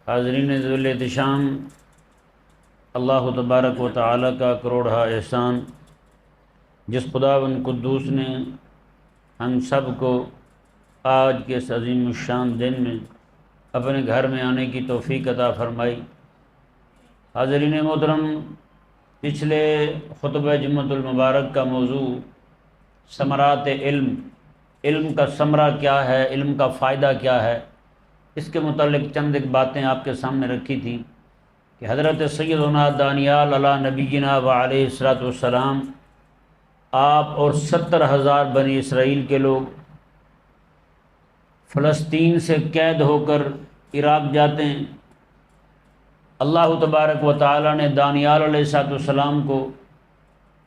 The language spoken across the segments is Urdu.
حاضرین ذوال احتشام، اللہ تبارک و تعالی کا کروڑہ احسان جس خداوند قدوس نے ہم سب کو آج کے اس عظیم الشان دن میں اپنے گھر میں آنے کی توفیق عطا فرمائی۔ حاضرین محترم، پچھلے خطبہ جمعۃ المبارک کا موضوع ثمرات علم کا ثمرہ کیا ہے، علم کا فائدہ کیا ہے، اس کے متعلق چند ایک باتیں آپ کے سامنے رکھی تھی کہ حضرت سیدنا دانیال علی نبینا و علیہ الصلوۃ والسلام آپ اور 70,000 بنی اسرائیل کے لوگ فلسطین سے قید ہو کر عراق جاتے ہیں۔ اللہ تبارک و تعالی نے دانیال علیہ الصلوۃ والسلام کو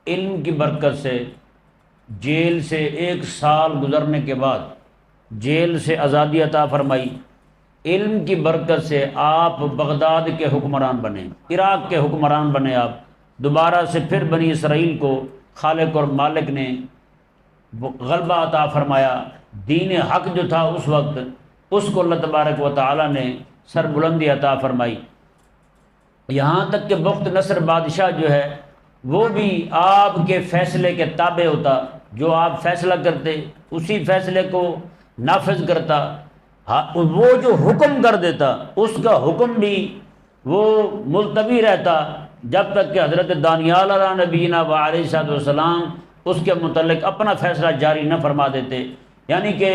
علم کی برکت سے جیل سے 1 سال گزرنے کے بعد جیل سے آزادی عطا فرمائی۔ علم کی برکت سے آپ بغداد کے حکمران بنے، عراق کے حکمران بنے۔ آپ دوبارہ سے پھر بنی اسرائیل کو خالق اور مالک نے غلبہ عطا فرمایا۔ دین حق جو تھا اس وقت، اس کو اللہ تبارک و تعالی نے سر بلندی عطا فرمائی، یہاں تک کہ بخت نصر بادشاہ جو ہے وہ بھی آپ کے فیصلے کے تابع ہوتا، جو آپ فیصلہ کرتے اسی فیصلے کو نافذ کرتا، وہ جو حکم کر دیتا اس کا حکم بھی وہ ملتوی رہتا جب تک کہ حضرت دانیال علیہ نبینا و علیہ الصلوۃ والسلام اس کے متعلق اپنا فیصلہ جاری نہ فرما دیتے۔ یعنی کہ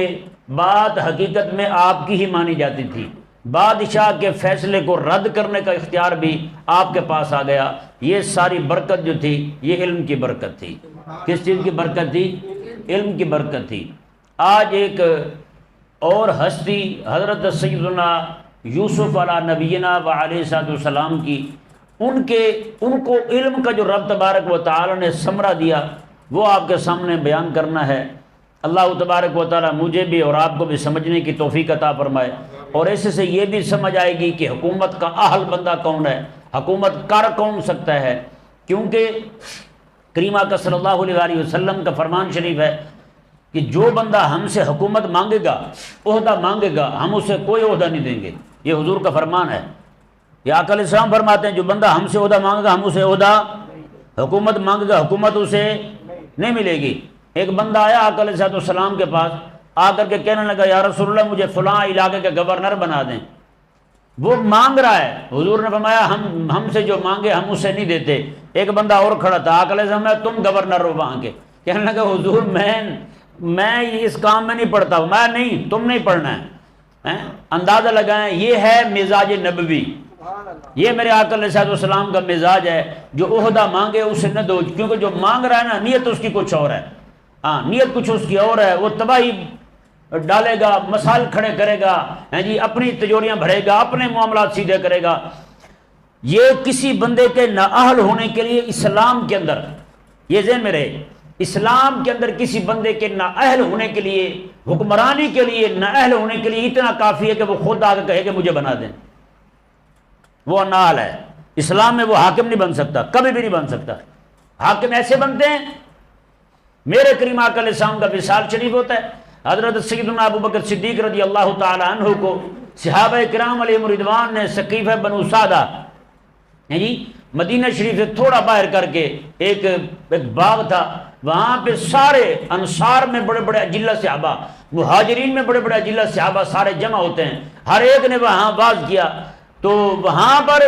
بات حقیقت میں آپ کی ہی مانی جاتی تھی، بادشاہ کے فیصلے کو رد کرنے کا اختیار بھی آپ کے پاس آ گیا۔ یہ ساری برکت جو تھی یہ علم کی برکت تھی۔ کس چیز کی برکت تھی؟ علم کی برکت تھی۔ آج ایک اور ہستی حضرت سیدنا یوسف علیہ نبینا و علیہ الصلوۃ والسلام کی، ان کو علم کا جو رب تبارک و تعالی نے ثمرہ دیا وہ آپ کے سامنے بیان کرنا ہے۔ اللہ تبارک و تعالی مجھے بھی اور آپ کو بھی سمجھنے کی توفیق عطا فرمائے، اور ایسے سے یہ بھی سمجھ آئے گی کہ حکومت کا اہل بندہ کون ہے، حکومت کر کون سکتا ہے۔ کیونکہ کریمہ کا صلی اللہ علیہ وسلم کا فرمان شریف ہے کہ جو بندہ ہم سے حکومت مانگے گا، عہدہ مانگے گا، ہم اسے کوئی عہدہ نہیں دیں گے۔ یہ حضور کا فرمان ہے۔ یہ آقا علیہ السلام فرماتے ہیں جو بندہ ہم سے عہدہ مانگے گا، ہم اسے عہدہ، حکومت مانگے گا، حکومت اسے نہیں ملے گی۔ ایک بندہ آیا آقا علیہ السلام کے پاس، آ کر کے کہنے لگا یا رسول اللہ مجھے فلاں علاقے کے گورنر بنا دیں۔ وہ مانگ رہا ہے، حضور نے فرمایا ہم سے جو مانگے ہم اسے نہیں دیتے۔ ایک بندہ اور کھڑا تھا، آقا علیہ السلام نے تم گورنر ہو وہاں کے۔ کہنے لگا حضور میں اس کام میں نہیں پڑھتا ہوں۔ میں نہیں، تم نہیں پڑھنا ہے۔ اندازہ لگائیں، یہ ہے مزاج نبوی، یہ میرے آقا علیہ السلام کا مزاج ہے۔ جو عہدہ مانگے اسے نہ دو، کیونکہ جو مانگ رہا ہے نا نیت اس کی کچھ اور ہے، نیت کچھ اس کی اور ہے۔ وہ تباہی ڈالے گا، مسائل کھڑے کرے گا، جی اپنی تجوریاں بھرے گا، اپنے معاملات سیدھے کرے گا۔ یہ کسی بندے کے نااہل ہونے کے لیے اسلام کے اندر، یہ ذہن میں رہے، اسلام کے اندر کسی بندے کے نااہل ہونے کے لیے، حکمرانی کے لیے نااہل ہونے کے لیے اتنا کافی ہے کہ وہ خود آ کے کہے کہ مجھے بنا دیں۔ وہ نااہل ہے، اسلام میں وہ حاکم نہیں بن سکتا، کبھی بھی نہیں بن سکتا۔ حاکم ایسے بنتے ہیں، میرے کریم آقا علیہ السلام کا وصال شریف ہوتا ہے، حضرت سیدنا ابو بکر صدیق رضی اللہ تعالی عنہ کو صحابہ کرام علیہ رضوان نے سقیفہ بنو سعدہ، جی مدینہ شریف سے تھوڑا باہر کر کے ایک باغ تھا، وہاں پہ سارے انصار میں بڑے بڑے اجلہ صحابہ، مہاجرین میں بڑے بڑے اجلہ صحابہ سارے جمع ہوتے ہیں۔ ہر ایک نے وہاں واز کیا، تو وہاں پر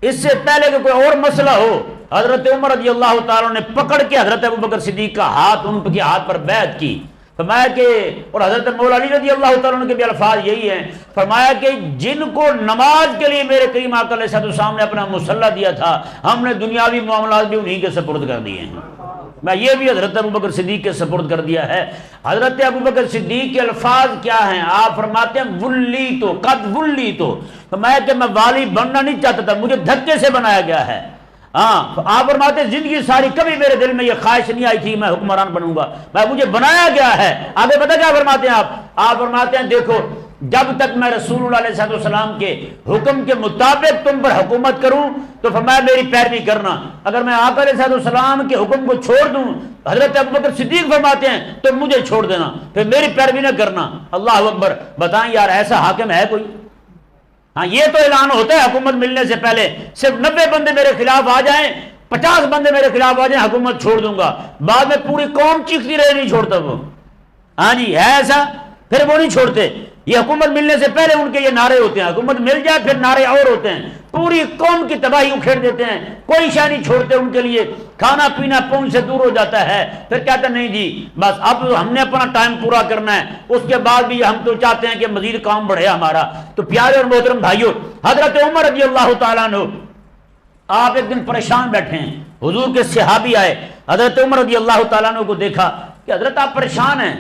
اس سے پہلے کہ کوئی اور مسئلہ ہو، حضرت عمر رضی اللہ تعالیٰ نے پکڑ کے حضرت ابو بکر صدیق کا ہاتھ ان کے ہاتھ پر بیعت کی، فرمایا کہ، اور حضرت مولا علی رضی اللہ تعالیٰ عنہ کے بھی الفاظ یہی ہیں، فرمایا کہ جن کو نماز کے لیے میرے کریم آقا علیہ السلام نے اپنا مصلی دیا تھا، ہم نے دنیاوی معاملات بھی انہی کے سپرد کر دیے ہیں۔ میں یہ بھی حضرت ابو بکر صدیق کے سپرد کر دیا ہے۔ حضرت ابو بکر صدیق کے الفاظ کیا ہیں؟ آپ فرماتے ہیں ولی تو قد ولی تو، فرمایا کہ میں والی بننا نہیں چاہتا تھا، مجھے دھکے سے بنایا گیا ہے۔ آپ فرماتے ہیں زندگی ساری کبھی میرے دل میں یہ خواہش نہیں آئی تھی میں حکمران بنوں گا، مجھے بنایا گیا ہے۔ آگے پتہ کیا فرماتے ہیں آپ فرماتے ہیں دیکھو جب تک میں رسول اللہ علیہ السلام کے حکم کے مطابق تم پر حکومت کروں تو فرمایا میری پیروی کرنا، اگر میں آقا علیہ السلام کے حکم کو چھوڑ دوں، حضرت ابوبکر صدیق فرماتے ہیں، تو مجھے چھوڑ دینا، پھر میری پیروی نہ کرنا۔ اللہ اکبر! بتائیں یار ایسا حاکم ہے کوئی؟ ہاں یہ تو اعلان ہوتا ہے حکومت ملنے سے پہلے صرف 90 بندے میرے خلاف آ جائیں، 50 بندے میرے خلاف آ جائیں، حکومت چھوڑ دوں گا، بعد میں پوری قوم چیختی رہے نہیں چھوڑتا وہ. ہاں جی ہے ایسا، پھر وہ نہیں چھوڑتے. یہ حکومت ملنے سے پہلے ان کے یہ نعرے ہوتے ہیں، حکومت مل جائے پھر نعرے اور ہوتے ہیں، پوری قوم کی تباہی اکھیڑ دیتے ہیں، کوئی شے نہیں چھوڑتے ان کے لیے، کھانا پینا پہنچ سے دور ہو جاتا ہے. پھر کہتے ہیں نہیں جی بس اب ہم نے اپنا ٹائم پورا کرنا ہے، اس کے بعد بھی ہم تو چاہتے ہیں کہ مزید کام بڑھے ہمارا. تو پیارے اور محترم بھائیوں، حضرت عمر رضی اللہ تعالیٰ عنہ آپ ایک دن پریشان بیٹھے ہیں، حضور کے صحابی آئے، حضرت عمر رضی اللہ تعالیٰ عنہ کو دیکھا کہ حضرت آپ پریشان ہیں.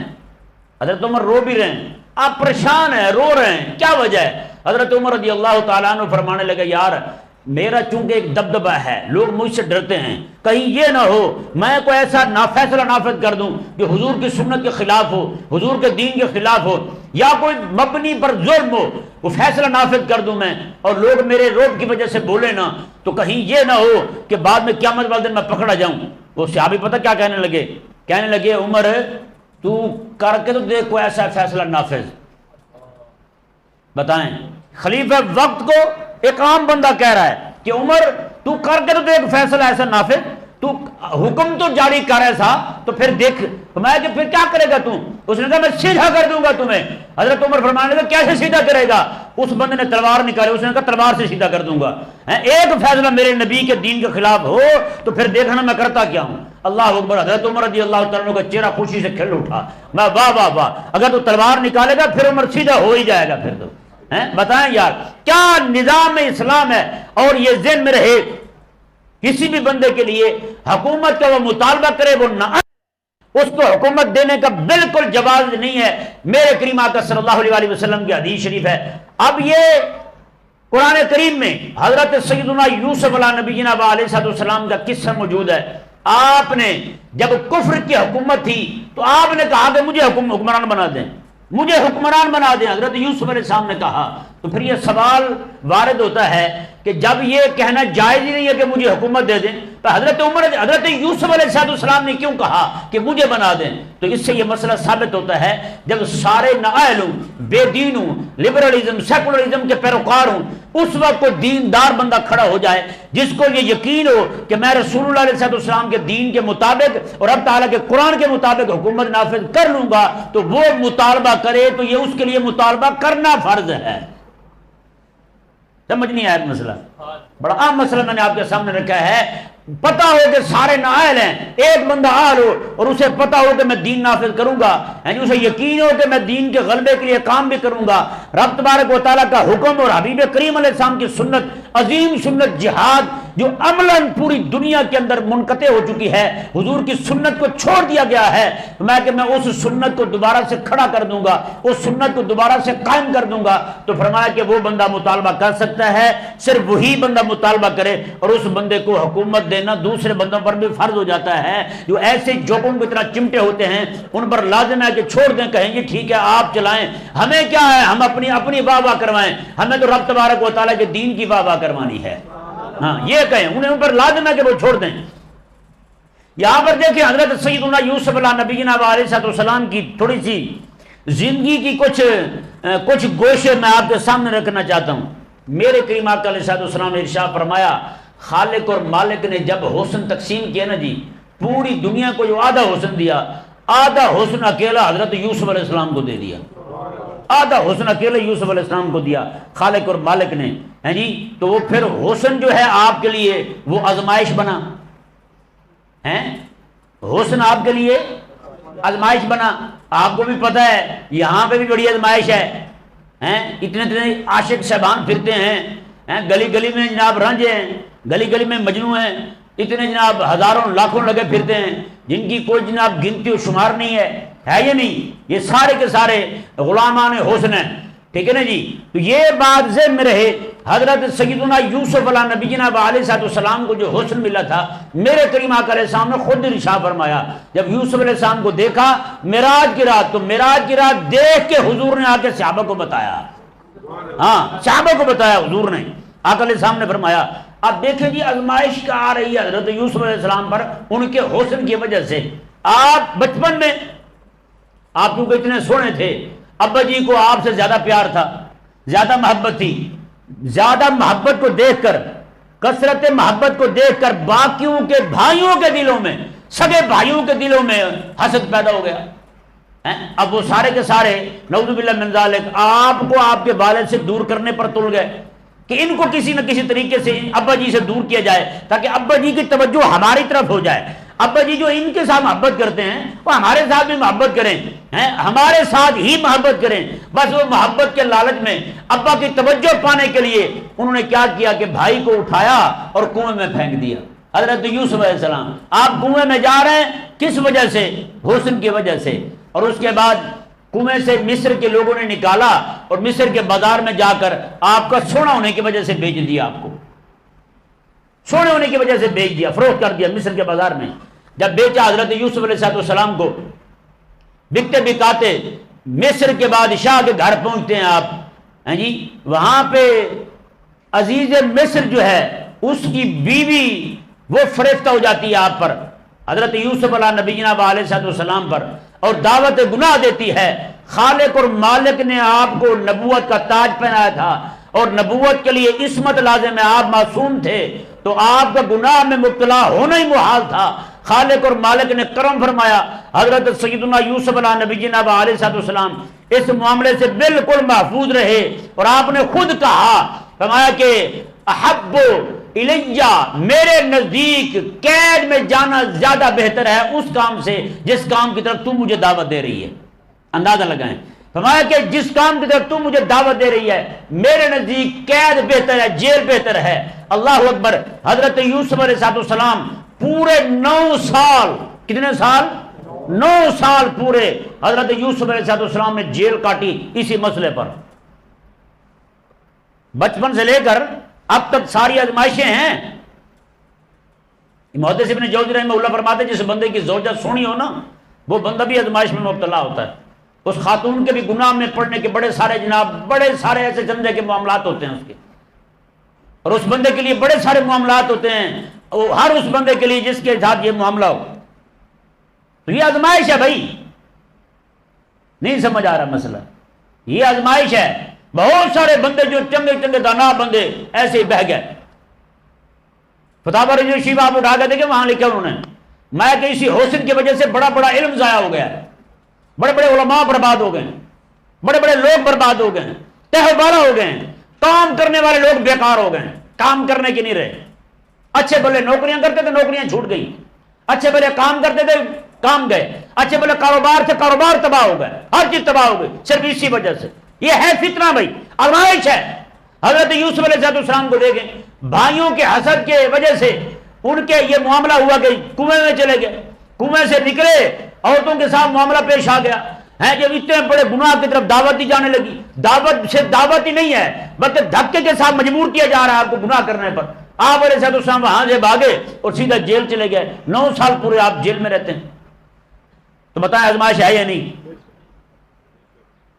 حضرت عمر رو بھی رہے ہیں، آپ پریشان ہیں، رو رہے ہیں، کیا وجہ ہے؟ حضرت عمر رضی اللہ تعالیٰ عنہ فرمانے لگے یار میرا چونکہ ایک دبدبہ ہے، لوگ مجھ سے ڈرتے ہیں، کہیں یہ نہ ہو میں کوئی ایسا فیصلہ نافذ کر دوں کہ حضور کی سنت کے خلاف ہو، حضور کے دین کے خلاف ہو، یا کوئی مبنی پر ظلم ہو وہ فیصلہ نافذ کر دوں میں اور لوگ میرے روب کی وجہ سے بولے نا، تو کہیں یہ نہ ہو کہ بعد میں قیامت والے دن میں پکڑا جاؤں. وہ صحابی پتہ کیا کہنے لگے عمر تو کر کے تو دیکھ کوئی ایسا فیصلہ نافذ. بتائیں خلیفہ وقت کو ایک عام بندہ کہہ رہا ہے کہ عمر تو کر کے تو دیکھ فیصلہ ایسا نافذ، تو حکم تو جاری کر ایسا تو پھر دیکھ. میں کہ پھر کیا کرے گا تو؟ اس نے کہا میں سیدھا کر دوں گا تمہیں. حضرت عمر فرمانے لگے کیسے سیدھا کرے گا؟ اس بندے نے تلوار نکالی، اس نے کہا تلوار سے سیدھا کر دوں گا. ایک فیصلہ میرے نبی کے دین کے خلاف ہو تو پھر دیکھنا میں کرتا کیا ہوں. اللہ اکبر. حضرت عمر رضی اللہ تعالیٰ عنہ کا چہرہ خوشی سے کھل اٹھا. میں واہ واہ واہ، اگر تو تلوار نکالے گا پھر عمر سیدھا ہو ہی جائے گا. پھر تو بتائیں یار کیا نظام اسلام ہے. اور یہ ذہن میں رہے کسی بھی بندے کے لیے حکومت کا وہ مطالبہ کرے وہ نہ، اس کو حکومت دینے کا بالکل جواز نہیں ہے. میرے کریم آقا صلی اللہ علیہ وسلم کی حدیث شریف ہے. اب یہ قرآن کریم میں حضرت سیدنا یوسف علیہ نبینا علیہ السلام کا قصہ موجود ہے. آپ نے جب کفر کی حکومت تھی تو آپ نے کہا کہ مجھے حکمران بنا دیں، مجھے حکمران بنا دیں. حضرت یوسف علیہ السلام نے کہا. تو پھر یہ سوال وارد ہوتا ہے کہ جب یہ کہنا جائز ہی نہیں ہے کہ مجھے حکومت دے دیں تو حضرت یوسف علیہ السلام نے کیوں کہا کہ مجھے بنا دیں؟ تو اس سے یہ مسئلہ ثابت ہوتا ہے جب سارے نااہل ہوں، بے دین ہوں، لبرلزم سیکولرزم کے پیروکار ہوں، اس وقت کوئی دیندار بندہ کھڑا ہو جائے جس کو یہ یقین ہو کہ میں رسول اللہ علیہ السلام کے دین کے مطابق اور رب تعالیٰ کے قرآن کے مطابق حکومت نافذ کر لوں گا، تو وہ مطالبہ کرے تو یہ اس کے لیے مطالبہ کرنا فرض ہے. سمجھ نہیں آیا مسئلہ؟ بڑا عام مسئلہ میں نے آپ کے سامنے رکھا ہے. پتا ہو کہ سارے نااہل ہیں، ایک بندہ اہل ہو اور اسے پتا ہو کہ میں دین نافذ کروں گا، یعنی اسے یقین ہو کہ میں دین کے غلبے کے لیے کام بھی کروں گا. رب تبارک و تعالیٰ کا حکم اور حبیب کریم علیہ السلام کی سنت، عظیم سنت جہاد جو عملاً پوری دنیا کے اندر منقطع ہو چکی ہے، حضور کی سنت کو چھوڑ دیا گیا ہے، کہ میں اس سنت کو دوبارہ سے کھڑا کر دوں گا، اس سنت کو دوبارہ سے قائم کر دوں گا. تو فرمایا کہ وہ بندہ مطالبہ کر سکتا ہے، صرف وہی بندہ مطالبہ کرے اور اس بندے کو حکومت دینا دوسرے بندوں پر بھی فرض ہو جاتا ہے. جو ایسے جوکوں کی طرح چمٹے ہوتے ہیں ان پر لازم ہے کہ چھوڑ دیں، کہیں گے ٹھیک ہے آپ چلائیں، ہمیں کیا ہے، ہم اپنی واہ واہ کروائیں، ہمیں تو رب تبارک و تعالیٰ کے دین کی واہ واہ کروانی ہے. ہاں یہ کہیں، انہیں ان پر لازم ہے کہ وہ چھوڑ دیں. یہاں پر دیکھیں حضرت سیدنا یوسف علیہ نبینا علیہ السلام کی تھوڑی سی زندگی کی کچھ گوشے میں آپ کے سامنے رکھنا چاہتا ہوں. میرے کریم آقا علیہ السلام نے ارشاد فرمایا خالق اور مالک نے جب حسن تقسیم کیا نا جی، پوری دنیا کو جو آدھا حسن دیا، آدھا حسن اکیلا حضرت یوسف علیہ السلام کو دے دیا. آدھا حسن اکیلے یوسف علیہ السلام کو دیا خالق اور مالک نے. ہیں جی تو وہ پھر حسن جو ہے آپ کے لیے وہ آزمائش بنا ہے، حسن آپ کے لیے آزمائش بنا. آپ کو بھی پتہ ہے یہاں پہ بھی بڑی آزمائش ہے. اتنے عاشق صاحبان پھرتے ہیں، گلی گلی میں جناب رنجے ہیں، گلی گلی میں مجنو ہیں، اتنے جناب ہزاروں لاکھوں لگے پھرتے ہیں جن کی کوئی جناب گنتی و شمار نہیں ہے یہ نہیں، یہ سارے کے سارے غلامان حسن ہیں. ٹھیک ہے نا جی. تو یہ بات ذہن میں رہے، حضرت سیدنا یوسف علیہ نبینا علیہ السلام کو جو حسن ملا تھا، میرے کریم آقا علیہ السلام نے خود ارشاد فرمایا جب یوسف علیہ السلام کو دیکھا معراج کی رات، تو معراج کی رات دیکھ کے حضور نے آ کے صحابہ کو بتایا. ہاں صحابہ کو بتایا حضور نے. آقا علیہ السلام نے فرمایا اب دیکھیں جی آزمائش کا آ رہی ہے حضرت یوسف علیہ السلام پر ان کے حسن کی وجہ سے. آپ بچپن میں آپ کیونکہ اتنے سونے تھے، ابا جی کو آپ سے زیادہ پیار تھا، زیادہ محبت تھی، زیادہ محبت کو دیکھ کر، کثرت محبت کو دیکھ کر باقیوں کے بھائیوں کے دلوں میں، سگے بھائیوں کے دلوں میں حسد پیدا ہو گیا۔ اب وہ سارے کے سارے نعوذ باللہ من ذالک آپ کو آپ کے والد سے دور کرنے پر تل گئے کہ ان کو کسی نہ کسی طریقے سے ابا جی سے دور کیا جائے تاکہ ابا جی کی توجہ ہماری طرف ہو جائے۔ ابا جی جو ان کے ساتھ محبت کرتے ہیں وہ ہمارے ساتھ بھی محبت کریں، ہمارے ساتھ ہی محبت کریں۔ بس وہ محبت کے لالچ میں ابا کی توجہ پانے کے لیے انہوں نے کیا کیا کہ بھائی کو اٹھایا اور کنویں میں پھینک دیا۔ حضرت یوسف علیہ السلام آپ کنویں میں جا رہے ہیں، کس وجہ سے؟ حسن کی وجہ سے۔ اور اس کے بعد کنویں سے مصر کے لوگوں نے نکالا اور مصر کے بازار میں جا کر آپ کا سونا ہونے کی وجہ سے بیچ دیا، آپ کو سونے ہونے کی وجہ سے بیچ دیا، فروخت کر دیا مصر کے بازار میں۔ جب بیچا حضرت یوسف علیہ السلام کو، بکتے بکاتے مصر کے بادشاہ کے گھر پہنچتے ہیں آپ، جی وہاں پہ عزیز مصر جو ہے اس کی بیوی وہ فریفتہ ہو جاتی ہے آپ پر، حضرت یوسف علیہ نبی جناب علیہ السلام پر، اور دعوت گناہ دیتی ہے۔ خالق اور مالک نے آپ کو نبوت کا تاج پہنایا تھا اور نبوت کے لیے عصمت لازم ہے، آپ معصوم تھے تو آپ کا گناہ میں مبتلا ہونا ہی محال تھا۔ خالق اور مالک نے کرم فرمایا، حضرت سیدنا یوسف علیہ نبی جناب علیہ السلام اس معاملے سے بالکل محفوظ رہے، اور آپ نے خود کہا، فرمایا کہ احب الیہ، میرے نزدیک قید میں جانا زیادہ بہتر ہے اس کام سے جس کام کی طرف تو مجھے دعوت دے رہی ہے۔ اندازہ لگائیں، فرمایا کہ جس کام کی طرف تو مجھے دعوت دے رہی ہے میرے نزدیک قید بہتر ہے، جیل بہتر ہے۔ اللہ اکبر۔ حضرت یوسف علیہ السلام پورے 9 سال، کتنے سال؟ 9 سال پورے حضرت یوسف علیہ السلام نے جیل کاٹی اسی مسئلے پر۔ بچپن سے لے کر اب تک ساری آزمائشیں ہیں۔ محدث ابن جوزی رحمہ اللہ فرماتے ہیں جس بندے کی زوجہ سونی ہو نا وہ بندہ بھی آزمائش میں مبتلا ہوتا ہے۔ اس خاتون کے بھی گناہ میں پڑنے کے بڑے سارے جناب بڑے سارے ایسے چندے کے معاملات ہوتے ہیں اس کے، اور اس بندے کے لیے بڑے سارے معاملات ہوتے ہیں، ہر اس بندے کے لیے جس کے ساتھ یہ معاملہ ہو۔ تو یہ آزمائش ہے بھائی، نہیں سمجھ آ رہا مسئلہ، یہ آزمائش ہے۔ بہت سارے بندے جو چنگے چنگے دانا بندے ایسے ہی بہ گئے۔ فتاوی رضوی شیف آپ اٹھا کے دیکھیں، وہاں لکھا انہوں نے، میں کہ اسی حسن کی وجہ سے بڑا بڑا علم ضائع ہو گیا ہے، بڑے بڑے علماء برباد ہو گئے، بڑے بڑے لوگ برباد ہو گئے، تہوارہ ہو گئے، کام کرنے والے لوگ بیکار ہو گئے، کام کرنے کے نہیں رہے۔ اچھے بھلے نوکریاں کرتے تھے، نوکریاں چھوٹ گئی، اچھے بھلے کام کرتے تھے، کام گئے، اچھے بھلے کاروبار سے کاروبار تباہ ہو گئے، ہر چیز تباہ ہو گئی صرف اسی وجہ سے۔ یہ ہے فتنہ بھائی، آزمائش ہے۔ حضرت یوسف علیہ السلام کو دیکھیں، بھائیوں کے حسد کے وجہ سے ان کے یہ معاملہ ہوا کہ کنویں میں چلے گئے، کنویں سے نکلے عورتوں کے ساتھ معاملہ پیش آ گیا ہے، جب اتنے بڑے گناہ کی طرف دعوت دی جانے لگی، دعوت سے دعوت ہی نہیں ہے بلکہ دھکے کے ساتھ مجبور کیا جا رہا ہے آپ کو گناہ کرنے پر۔ آپ علیہ السلام وہاں سے بھاگے اور سیدھا جیل چلے گئے، 9 سال پورے آپ جیل میں رہتے ہیں۔ تو بتائیں آزمائش ہے یا نہیں؟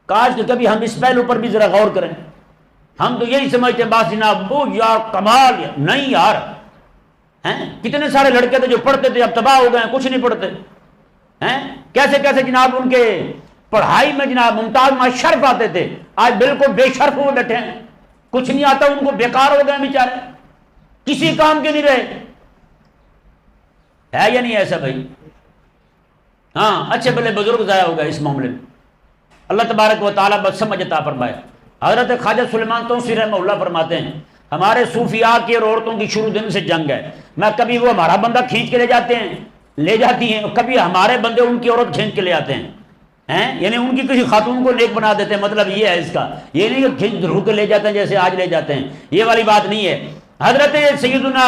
کاش کہ کبھی ہم اس پہلو پر بھی ذرا غور کریں۔ ہم تو یہی سمجھتے ہیں بس جناب وہ یار کمال، نہیں یار، ہیں کتنے سارے لڑکے تھے جو پڑھتے تھے اب تباہ ہو گئے، کچھ نہیں پڑھتے ہیں، کیسے کیسے جناب ان کے پڑھائی میں جناب ممتاز میں شرف آتے تھے، آج بالکل بے شرف ہوئے بیٹھے ہیں، کچھ نہیں آتا ان کو، بیکار ہو گئے بیچارے، کسی کام کے نہیں رہے۔ ہے یا نہیں ایسا بھائی؟ ہاں، اچھے بھلے بزرگ ضائع ہو گئے اس معاملے میں۔ اللہ تبارک و تعالیٰ بس سمجھ عطا فرمائے۔ حضرت خواجہ سلیمان توسی رحمہ اللہ فرماتے ہیں ہمارے صوفیاء کی اور عورتوں کی شروع دن سے جنگ ہے، میں کبھی وہ ہمارا بندہ کھینچ کے لے جاتے ہیں، لے جاتی ہیں، کبھی ہمارے بندے ان کی عورت کھینچ کے لے آتے ہیں، یعنی ان کی کسی خاتون کو نیک بنا دیتے ہیں۔ مطلب یہ ہے اس کا، یہ نہیں کہ کھینچ دھرو کے لے جاتے ہیں جیسے آج لے جاتے ہیں، یہ والی بات نہیں ہے۔ حضرت سیدنا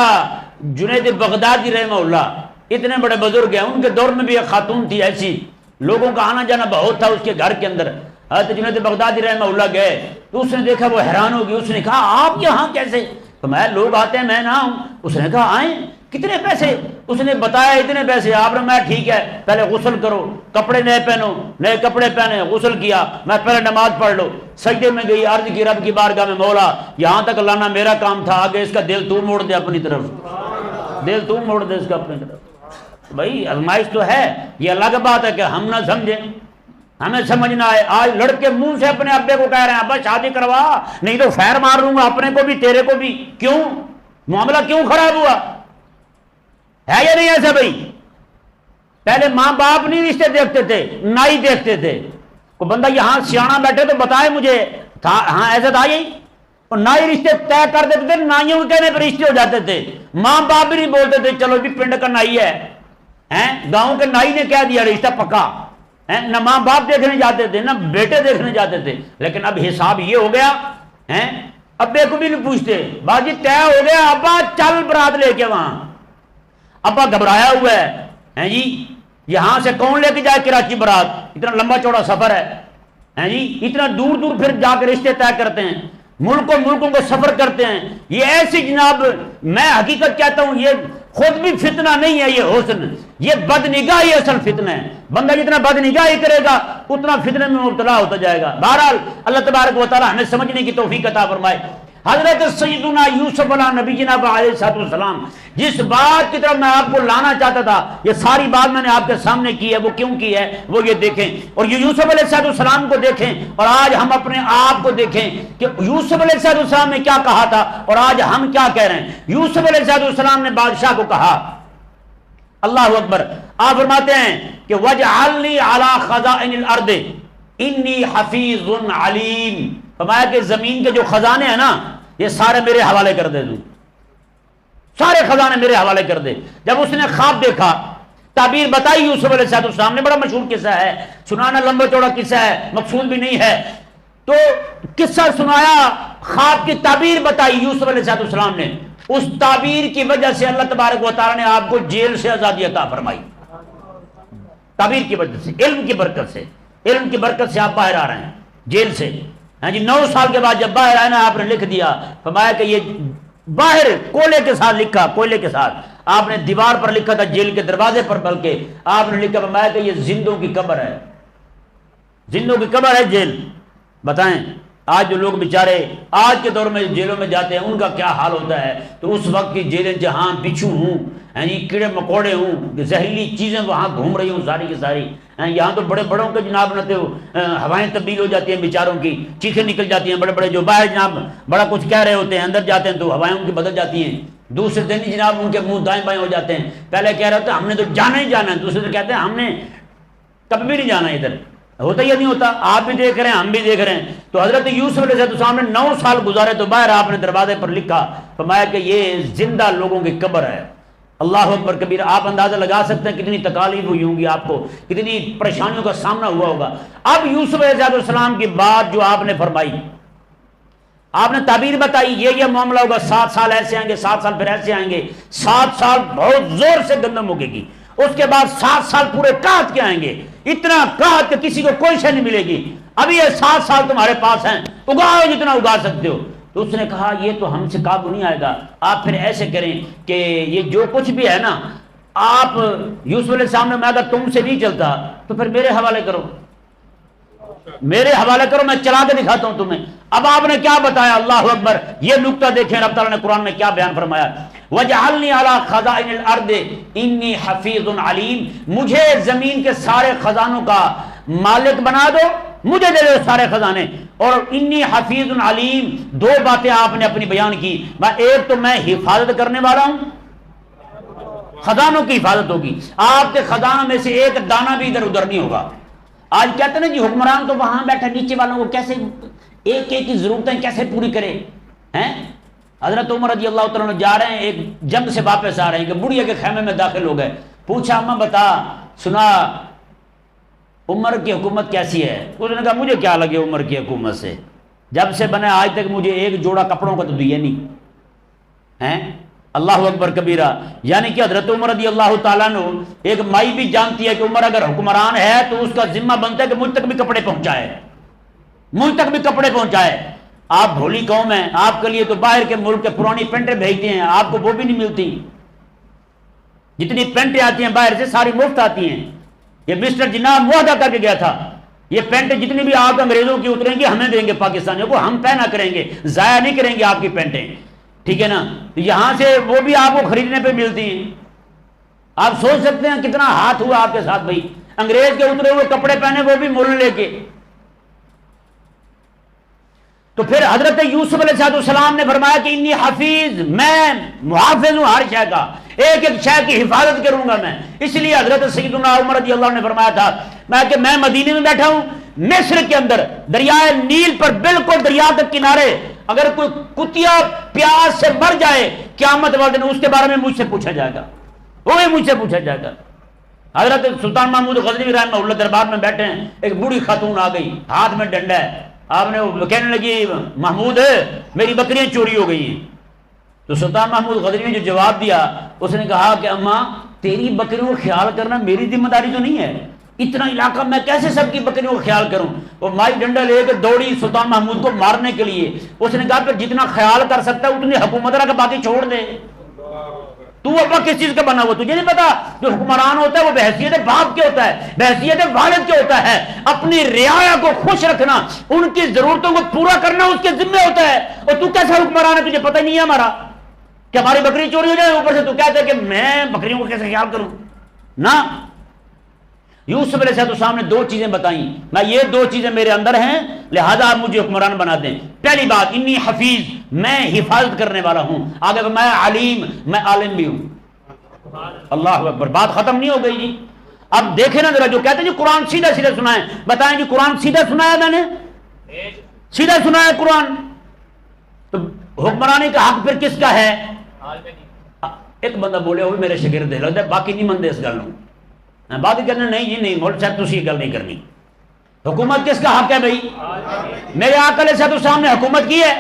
جنید بغدادی رحمہ اللہ اتنے بڑے بزرگ ہیں، ان کے دور میں بھی ایک خاتون تھی ایسی، لوگوں کا آنا جانا بہت تھا اس کے گھر کے اندر۔ حضرت جنید بغدادی رحمہ اللہ گئے تو اس نے دیکھا، وہ حیران ہو گئی، اس نے کہا آپ یہاں کیسے؟ تو میں لوگ آتے ہیں میں نہ ہوں۔ اس نے کہا آئیں، کتنے پیسے؟ اس نے بتایا اتنے پیسے۔ آپ نے میں ٹھیک ہے پہلے غسل کرو، کپڑے نئے پہنو، نئے کپڑے پہنے، غسل کیا، میں پہلے نماز پڑھ لو، سجدے میں گئی، عرض کی رب کی بارگاہ میں، مولا یہاں تک لانا میرا کام تھا، آگے اس کا دل تو موڑ دے اپنی طرف، دل تو موڑ دے اس کا اپنی طرف۔ بھائی آزمائش تو ہے، یہ الگ بات ہے کہ ہم نہ سمجھیں، ہمیں سمجھنا ہے. آج لڑکے منہ سے اپنے ابے کو کہہ رہے ہیں ابا شادی کروا نہیں تو خیر مار لوں گا اپنے کو بھی تیرے کو بھی. کیوں؟ معاملہ کیوں خراب ہوا ہے یا نہیں ایسا بھائی؟ پہلے ماں باپ نہیں رشتے دیکھتے تھے، نائی دیکھتے تھے. کوئی بندہ یہاں سیاح بیٹھے تو بتائے مجھے تھا ہاں ایسا تھا یہی؟ اور نائی رشتے طے کر دیتے تھے، نائیوں کے کہنے پہ رشتے ہو جاتے تھے. ماں باپ بھی نہیں بولتے تھے چلو بھی پنڈ کا نائی ہے، گاؤں کے نائی نے کہہ دیا رشتہ پکا. نہ ماں باپ دیکھنے جاتے تھے نہ بیٹے دیکھنے جاتے تھے. لیکن اب حساب یہ ہو گیا ابے کو بھی نہیں پوچھتے، باجی طے ہو گیا ابا چل برات لے کے وہاں. ابا گھبرایا ہوا ہے جی یہاں سے کون لے کے جائے کراچی برات، اتنا لمبا چوڑا سفر ہے جی، اتنا دور دور پھر جا کے رشتے طے کرتے ہیں، ملکوں کو سفر کرتے ہیں. یہ ایسی جناب میں حقیقت کہتا ہوں یہ خود بھی فتنہ نہیں ہے، یہ حسن، یہ بد نگاہی اصل فتنہ ہے. بندہ جتنا بد نگاہی کرے گا اتنا فتنے میں مبتلا ہوتا جائے گا. بہرحال اللہ تبارک و تعالی ہمیں سمجھنے کی توفیق عطا فرمائے. حضرت سیدنا یوسف علیہ نبی جناب علیہ السلام جس بات کی طرف میں آپ کو لانا چاہتا تھا، یہ ساری بات میں نے آپ کے سامنے کی ہے. وہ کیوں کی ہے وہ یہ دیکھیں اور یہ یوسف علیہ السلام کو دیکھیں اور آج ہم اپنے آپ کو دیکھیں کہ یوسف علیہ السلام نے کیا کہا تھا اور آج ہم کیا کہہ رہے ہیں. یوسف علیہ السلام نے بادشاہ کو کہا، اللہ اکبر، آپ فرماتے ہیں کہ وَاجْعَلْنِي عَلَىٰ خَزَائِنِ الْأَرْضِ إِنِّي حَفِيظٌ عَلِيمٌ. فرمایا کہ زمین کے جو خزانے ہیں نا یہ سارے میرے حوالے کر دے دوں، سارے خزانے میرے حوالے کر دے. جب اس نے خواب دیکھا، تعبیر بتائی یوسف علیہ السلام نے، بڑا مشہور قصہ ہے، سنانا لمبا چوڑا قصہ ہے، مقصود بھی نہیں ہے. تو قصہ سنایا، خواب کی تعبیر بتائی یوسف علیہ السلام نے. اس تعبیر کی وجہ سے اللہ تبارک و تعالی نے آپ کو جیل سے آزادی عطا فرمائی. تعبیر کی وجہ سے، علم کی برکت سے، علم کی برکت سے آپ باہر آ رہے ہیں جیل سے. ہاں جی 9 سال کے بعد جب باہر آئے نا آپ نے لکھ دیا، فرمایا کہ یہ باہر کوئلے کے ساتھ لکھا، کوئلے کے ساتھ آپ نے دیوار پر لکھا تھا، جیل کے دروازے پر، بلکہ آپ نے لکھا فرمایا کہ یہ زندوں کی قبر ہے، زندوں کی قبر ہے جیل. بتائیں آج جو لوگ بیچارے آج کے دور میں جیلوں میں جاتے ہیں ان کا کیا حال ہوتا ہے. تو اس وقت کی جیلیں جہاں بچھو ہوں، کیڑے مکوڑے ہوں، زہریلی چیزیں وہاں گھوم رہی ہوں ساری کی ساری. یہاں تو بڑے بڑوں کے جناب نہ ہوائیں تبدیل ہو جاتی ہیں، بیچاروں کی چیخیں نکل جاتی ہیں. بڑے بڑے جو باہر جناب بڑا کچھ کہہ رہے ہوتے ہیں، اندر جاتے ہیں تو ہوائیں ان کی بدل جاتی ہیں. دوسرے دن ہی جناب ان کے منہ دائیں بائیں ہو جاتے ہیں. پہلے کہہ رہے ہوتے ہیں ہم نے تو جانا ہی جانا ہے، دوسرے دن کہتے ہیں ہم نے کبھی بھی نہیں جانا ادھر. ہوتا یا نہیں ہوتا؟ آپ بھی دیکھ رہے ہیں، ہم بھی دیکھ رہے ہیں. تو حضرت یوسف علیہ السلام نے 9 سال گزارے تو باہر آپ نے دروازے پر لکھا، فرمایا کہ یہ زندہ لوگوں کی قبر ہے. اللہ اکبر کبیر. آپ اندازہ لگا سکتے ہیں کتنی تکالیف ہوئی ہوں گی، آپ کو کتنی پریشانیوں کا سامنا ہوا ہوگا. اب یوسف علیہ السلام کی بات جو آپ نے فرمائی، آپ نے تعبیر بتائی یہ معاملہ ہوگا، 7 سال ایسے آئیں گے، 7 سال پھر ایسے آئیں گے، 7 سال بہت زور سے گندم اگے گی، اس کے بعد 7 سال پورے قحط کے آئیں گے، اتنا قحط کہ کسی کو کوئی شے نہیں ملے گی. ابھی یہ 7 سال تمہارے پاس ہیں، اگاؤ جتنا اگا سکتے ہو. تو اس نے کہا یہ تو ہم سے قابو نہیں آئے گا. آپ پھر ایسے کریں کہ یہ جو کچھ بھی ہے نا، آپ یوسف علیہ السلام نے، میں اگر تم سے نہیں چلتا تو پھر میرے حوالے کرو، میرے حوالے کرو، میں چلا کے دکھاتا ہوں تمہیں. اب آپ نے کیا بتایا؟ اللہ اکبر. یہ نقطہ دیکھیں رب تعالیٰ نے قرآن میں کیا بیان فرمایا، وَجْعَلْنِي عَلَىٰ خَزَائِنِ الْأَرْضِ إِنِّي حَفِيظٌ عَلِيمٌ. مجھے زمین کے سارے خزانوں کا مالک بنا دو، مجھے دے دو سارے خزانے. اور انی حفیظ علیم، 2 باتیں آپ نے اپنی بیان کی. ایک تو میں حفاظت کرنے والا ہوں، خزانوں کی حفاظت ہوگی، آپ کے خزانوں میں سے ایک دانہ بھی ادھر ادھر نہیں ہوگا. آج کہتے ہیں جی حکمران تو وہاں بیٹھا، نیچے والوں کو کیسے ایک ایک کی ضرورتیں کیسے پوری کرے ہیں. حضرت عمر رضی اللہ تعالیٰ عنہ جا رہے ہیں، ایک جنگ سے واپس آ رہے ہیں کہ بڑھیا کے خیمے میں داخل ہو گئے. پوچھا اماں بتا، سنا عمر کی حکومت کیسی ہے؟ اس نے کہا مجھے کیا لگے عمر کی حکومت سے، جب سے بنے آج تک مجھے ایک جوڑا کپڑوں کا تو دیا نہیں ہے. اللہ اکبر کبیرہ. یعنی کہ حضرت عمر رضی اللہ تعالیٰ عنہ، ایک مائی بھی جانتی ہے کہ عمر اگر حکمران ہے تو اس کا ذمہ بنتا ہے کہ مجھ تک بھی کپڑے پہنچائے، مجھ تک بھی کپڑے پہنچائے. آپ بھولی قوم ہیں، آپ کے لیے تو باہر کے ملک کے پرانی پینٹیں بھیجتے ہیں، آپ کو وہ بھی نہیں ملتی. جتنی پینٹیں آتی ہیں باہر سے ساری مفت آتی ہیں. یہ مسٹر جناح معاہدہ کر کے گیا تھا، یہ پینٹیں جتنی بھی آپ انگریزوں کی اتریں گی ہمیں دیں گے، پاکستانیوں کو ہم پہنا کریں گے، ضائع نہیں کریں گے آپ کی پینٹیں، ٹھیک ہے نا. یہاں سے وہ بھی آپ کو خریدنے پہ ملتی ہیں. آپ سوچ سکتے ہیں کتنا ہاتھ ہوا آپ کے ساتھ بھائی. انگریز کے اترے ہوئے کپڑے پہنے وہ بھی مول لے کے. تو پھر حضرت یوسف علیہ السلام نے فرمایا کہ انی حفیظ، میں محافظ ہوں ہر شے کا، ایک ایک شے کی حفاظت کروں گا میں. اس لیے حضرت سیدنا عمر رضی اللہ عنہ نے فرمایا تھا کہ میں مدینے میں بیٹھا ہوں، مصر کے اندر دریائے نیل پر بالکل دریا کے کنارے اگر کوئی کتیا پیاس سے مر جائے قیامت والے دن اس کے بارے میں مجھ سے پوچھا جائے گا، وہ بھی مجھ سے پوچھا جائے گا. حضرت سلطان محمود غزنوی رحمہ اللہ دربار میں بیٹھے ہیں، ایک بوڑھی خاتون آ گئی، ہاتھ میں ڈنڈا ہے. آپ نے کہنے لگی محمود میری بکریاں چوری ہو گئی ہیں. تو سلطان محمود غزنوی نے جو جواب دیا اس نے کہا کہ اماں تیری بکریوں کا خیال کرنا میری ذمہ داری تو نہیں ہے، اتنا علاقہ میں کیسے سب کی بکریوں کا خیال کروں. وہ مائی ڈنڈا لے کے دوڑی سلطان محمود کو مارنے کے لیے. اس نے کہا کہ جتنا خیال کر سکتا ہے اتنی حکومت رکھ باقی چھوڑ دے. تو ابا کس چیز کا بنا ہوا تجھے نہیں پتا؟ جو حکمران ہوتا ہے وہ بحیثیت باپ کے ہوتا ہے، بحیثیت والد کے ہوتا ہے. اپنی رعایا کو خوش رکھنا، ان کی ضرورتوں کو پورا کرنا اس کے ذمہ ہوتا ہے. اور تو کیسا حکمران ہے تجھے پتہ نہیں ہے ہمارا کہ ہماری بکری چوری ہو جائے، اوپر سے تو کہتا ہے کہ میں بکریوں کو کیسے خیال کروں. نہ، یوسف علیہ السلام نے دو چیزیں بتائیں، میں یہ دو چیزیں میرے اندر ہیں لہذا آپ مجھے حکمران بنا دیں. پہلی بات انی حفیظ، میں حفاظت کرنے والا ہوں. آگے میں علیم، میں عالم بھی ہوں. اللہ اکبر، بات ختم نہیں ہو گئی جی. اب دیکھیں نا ذرا، جو کہتے ہیں جی قرآن سیدھا سیدھا سنائیں، بتائیں جی قرآن سیدھا سنایا میں نے؟ سیدھا سنایا قرآن. تو حکمرانی کا حق پھر کس کا ہے؟ ایک بندہ بولے وہ میرے شاگرد ہے، باقی نہیں مندے اس گل. باقی کہنا نہیں جی نہیں مولوی صاحب تسی یہ گل نہیں کرنی. حکومت کس کا حق ہے بھائی؟ میرے آقا علیہ السلام نے حکومت کی ہے،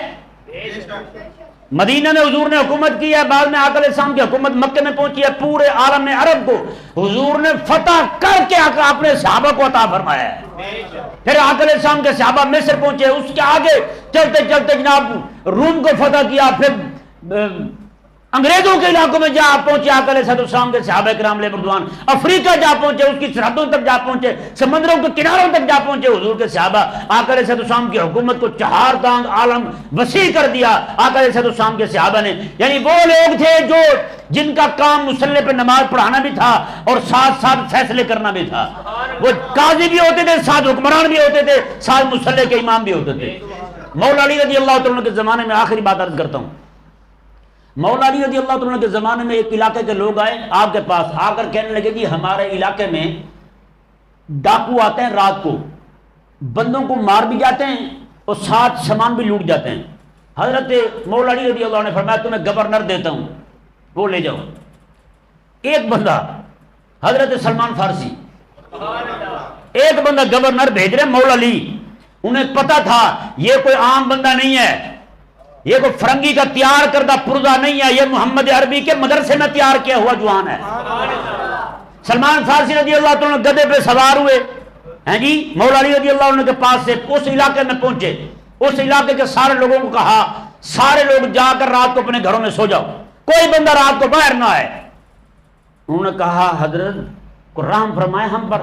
مدینہ میں حضور نے حکومت کی ہے. بعد میں آقا علیہ السلام کی حکومت مکہ میں پہنچی ہے. پورے عالم عرب کو حضور نے فتح کر کے اپنے صحابہ کو عطا فرمایا ہے. پھر آقا علیہ السلام کے صحابہ مصر پہنچے، اس کے آگے چلتے چلتے جناب روم کو فتح کیا، پھر انگریزوں کے علاقوں میں جا پہنچے آقا علیہ السلام کے صحابہ کرام علیہ رضوان. افریقہ جا پہنچے، اس کی سرحدوں تک جا پہنچے، سمندروں کے کناروں تک جا پہنچے. حضور کے صحابہ آقا علیہ السلام کی حکومت کو چہار دانگ عالم وسیع کر دیا آقا علیہ السلام کے صحابہ نے. یعنی وہ لوگ تھے جو جن کا کام مصلی پہ نماز پڑھانا بھی تھا اور ساتھ ساتھ فیصلے کرنا بھی تھا. وہ قاضی بھی ہوتے تھے، ساتھ حکمران بھی ہوتے تھے، ساتھ مصلی کے امام بھی ہوتے تھے. مولا علی رضی اللہ تعالیٰ کے زمانے میں، آخری بات عرض کرتا ہوں، مولا علی رضی اللہ تعالیٰ کے زمانے میں ایک علاقے کے لوگ آئے آپ کے پاس، آ کر کہنے لگے جی ہمارے علاقے میں ڈاکو آتے ہیں، رات کو بندوں کو مار بھی جاتے ہیں اور ساتھ سامان بھی لوٹ جاتے ہیں. حضرت مولا علی رضی اللہ عنہ نے فرمایا تمہیں گورنر دیتا ہوں، وہ لے جاؤ. ایک بندہ حضرت سلمان فارسی، ایک بندہ گورنر بھیج رہے مولا علی. انہیں پتا تھا یہ کوئی عام بندہ نہیں ہے، یہ کوئی فرنگی کا تیار کردہ پرزہ نہیں ہے، یہ محمد عربی کے مدرسے میں تیار کیا ہوا جوان ہے. سلمان فارسی رضی اللہ عنہ گدھے پہ سوار ہوئے ہیں جی مولا علی رضی اللہ عنہ کے پاس سے اس علاقے میں پہنچے. اس علاقے کے سارے لوگوں کو کہا سارے لوگ جا کر رات کو اپنے گھروں میں سو جاؤ، کوئی بندہ رات کو باہر نہ آئے. انہوں نے کہا حضرت کو رحم فرمائے ہم پر،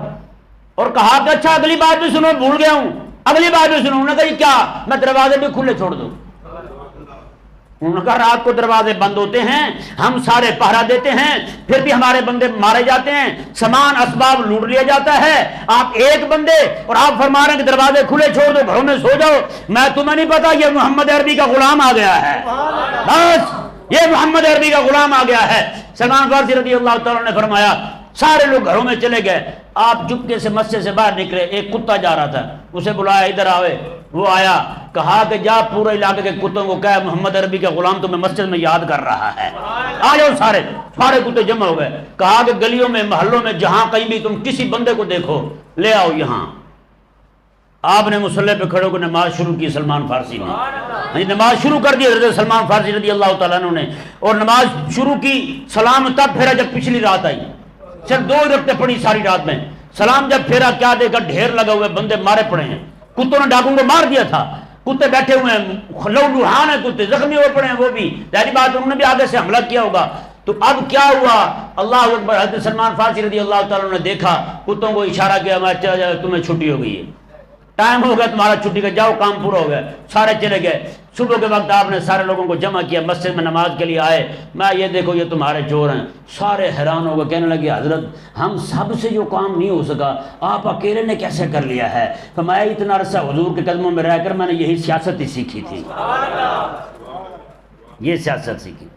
اور کہا کہ اچھا اگلی بات بھی سنو، بھول گیا ہوں، اگلی بات بھی سنو. انہوں نے کہا یہ کیا؟ میں دروازے بھی کھلے چھوڑ دوں. انہوں نے کہا رات کو دروازے بند ہوتے ہیں، ہم سارے پہرا دیتے ہیں، پھر بھی ہمارے بندے مارے جاتے ہیں، سامان اسباب لوٹ لیا جاتا ہے. آپ ایک بندے اور آپ فرما رہے ہیں کہ دروازے کھلے چھوڑ دو، گھروں میں سو جاؤ. میں تمہیں نہیں پتا یہ محمد عربی کا غلام آ گیا ہے، بس یہ محمد عربی کا غلام آ گیا ہے. سلمان فارسی رضی اللہ تعالیٰ نے فرمایا سارے لوگ گھروں میں چلے گئے. آپ چپکے سے مسجد سے باہر نکلے، ایک کتا جا رہا تھا، اسے بلایا ادھر آوے. وہ آیا، کہا کہ جا پورے علاقے کے کتوں کو کہا محمد عربی کا غلام تمہیں مسجد میں یاد کر رہا ہے. آ جاؤ سارے کتے جمع ہو گئے. کہا کہ گلیوں میں محلوں میں جہاں کہیں بھی تم کسی بندے کو دیکھو لے آؤ یہاں. آپ نے مصلی پہ کھڑے کو نماز شروع کی. سلمان فارسی نے نماز شروع کر دی حضرت سلمان فارسی رضی اللہ تعالیٰ عنہ نے، اور نماز شروع کی. سلام تب پھیرا جب پچھلی رات آئی، صرف 2 رکعتیں پڑھی ساری رات میں. سلام جب پھیرا کیا دیکھا ڈھیر لگا ہوئے بندے مارے پڑے ہیں. کتوں نے ڈاکوں کو مار دیا تھا، کتے بیٹھے ہوئے ہیں، لوہان ہیں کتے، زخمی ہو پڑے ہیں. وہ بھی ظاہری بات انہوں نے بھی آگے سے حملہ کیا ہوگا. تو اب کیا ہوا؟ اللہ اکبر. حضرت سلمان فارسی رضی اللہ تعالیٰ نے دیکھا، کتوں کو اشارہ کیا تمہیں چھٹی ہو گئی ہے. ٹائم ہو گیا تمہارا چھٹی کا، جاؤ کام پورا ہو گیا، سارے چلے گئے۔ صبح کے وقت آپ نے سارے لوگوں کو جمع کیا، مسجد میں نماز کے لیے آئے، میں یہ دیکھو یہ تمہارے چور ہیں۔ سارے حیران ہو گئے، کہنے لگے حضرت ہم سب سے جو کام نہیں ہو سکا آپ اکیلے نے کیسے کر لیا ہے؟ فرمایا اتنا عرصہ حضور کے قدموں میں رہ کر میں نے یہی سیاست ہی سیکھی تھی، یہ سیاست سیکھی۔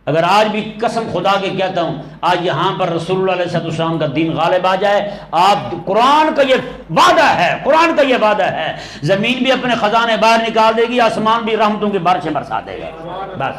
اگر آج بھی قسم خدا کے کہتا ہوں، آج یہاں پر رسول اللہ علیہ السلام کا دین غالب آ جائے، آپ قرآن کا یہ وعدہ ہے، قرآن کا یہ وعدہ ہے، زمین بھی اپنے خزانے باہر نکال دے گی، آسمان بھی رحمتوں کی بارشیں برسا دے گا، بس۔